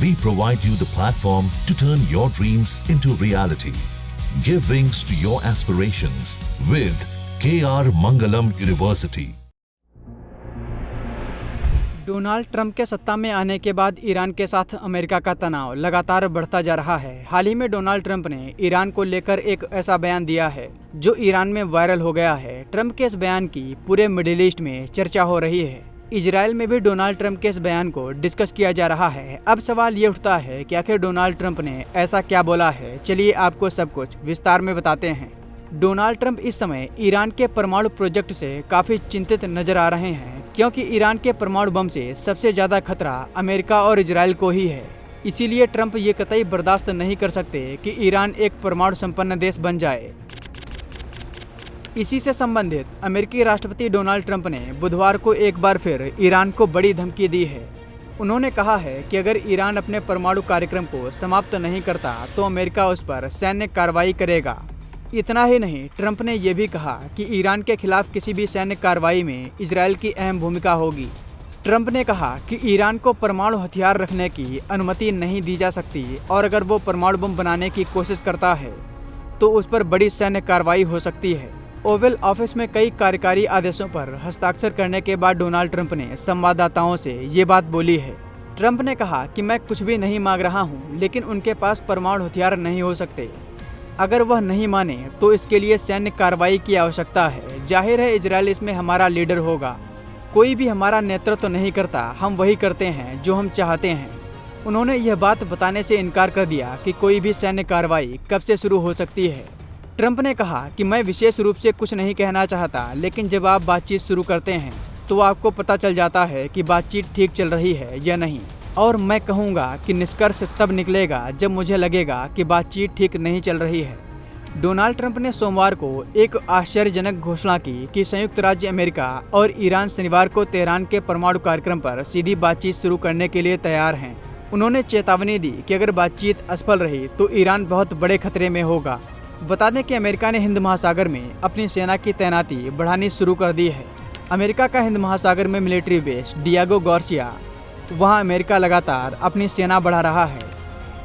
We provide you the platform to turn your dreams into reality. Give wings to your aspirations with KR Mangalam University. Donald Trump के सत्ता में आने के बाद Iran के साथ अमेरिका का तनाव लगातार बढ़ता जा रहा है। हाल ही में डोनाल्ड ट्रंप ने ईरान को लेकर एक ऐसा बयान दिया है जो ईरान में वायरल हो गया है। ट्रंप के इस बयान की पूरे मिडिल ईस्ट में चर्चा हो रही है। इजराइल में भी डोनाल्ड ट्रंप के इस बयान को डिस्कस किया जा रहा है। अब सवाल ये उठता है कि आखिर डोनाल्ड ट्रंप ने ऐसा क्या बोला है। चलिए आपको सब कुछ विस्तार में बताते हैं। डोनाल्ड ट्रंप इस समय ईरान के परमाणु प्रोजेक्ट से काफी चिंतित नजर आ रहे हैं, क्योंकि ईरान के परमाणु बम से सबसे ज्यादा खतरा अमेरिका और इजराइल को ही है। इसीलिए ट्रंप ये कतई बर्दाश्त नहीं कर सकते कि ईरान एक परमाणु संपन्न देश बन जाए। इसी से संबंधित अमेरिकी राष्ट्रपति डोनाल्ड ट्रंप ने बुधवार को एक बार फिर ईरान को बड़ी धमकी दी है। उन्होंने कहा है कि अगर ईरान अपने परमाणु कार्यक्रम को समाप्त नहीं करता तो अमेरिका उस पर सैन्य कार्रवाई करेगा। इतना ही नहीं, ट्रंप ने यह भी कहा कि ईरान के खिलाफ किसी भी सैन्य कार्रवाई में इजराइल की अहम भूमिका होगी। ट्रंप ने कहा कि ईरान को परमाणु हथियार रखने की अनुमति नहीं दी जा सकती और अगर वो परमाणु बम बनाने की कोशिश करता है तो उस पर बड़ी सैन्य कार्रवाई हो सकती है। ओवल ऑफिस में कई कार्यकारी आदेशों पर हस्ताक्षर करने के बाद डोनाल्ड ट्रंप ने संवाददाताओं से ये बात बोली है। ट्रंप ने कहा कि मैं कुछ भी नहीं मांग रहा हूँ, लेकिन उनके पास परमाणु हथियार नहीं हो सकते। अगर वह नहीं माने तो इसके लिए सैन्य कार्रवाई की आवश्यकता है। जाहिर है इजराइल इसमें हमारा लीडर होगा। कोई भी हमारा नेतृत्व नहीं करता, हम वही करते हैं जो हम चाहते हैं। उन्होंने यह बात बताने से इनकार कर दिया कि कोई भी सैन्य कार्रवाई कब से शुरू हो सकती है। ट्रंप ने कहा कि मैं विशेष रूप से कुछ नहीं कहना चाहता, लेकिन जब आप बातचीत शुरू करते हैं तो आपको पता चल जाता है कि बातचीत ठीक चल रही है या नहीं, और मैं कहूँगा कि निष्कर्ष तब निकलेगा जब मुझे लगेगा कि बातचीत ठीक नहीं चल रही है। डोनाल्ड ट्रंप ने सोमवार को एक आश्चर्यजनक घोषणा की कि संयुक्त राज्य अमेरिका और ईरान शनिवार को तेहरान के परमाणु कार्यक्रम पर सीधी बातचीत शुरू करने के लिए तैयार हैं। उन्होंने चेतावनी दी कि अगर बातचीत असफल रही तो ईरान बहुत बड़े खतरे में होगा। बता दें कि अमेरिका ने हिंद महासागर में अपनी सेना की तैनाती बढ़ानी शुरू कर दी है। अमेरिका का हिंद महासागर में मिलिट्री बेस डियागो गार्सिया, वहां अमेरिका लगातार अपनी सेना बढ़ा रहा है।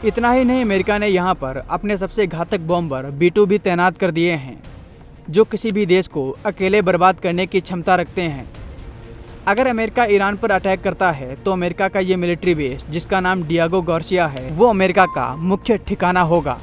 इतना ही नहीं, अमेरिका ने यहां पर अपने सबसे घातक बॉम्बर B-2 भी तैनात कर दिए हैं, जो किसी भी देश को अकेले बर्बाद करने की क्षमता रखते हैं। अगर अमेरिका ईरान पर अटैक करता है तो अमेरिका का ये मिलिट्री बेस, जिसका नाम डियागो गार्सिया है, वो अमेरिका का मुख्य ठिकाना होगा।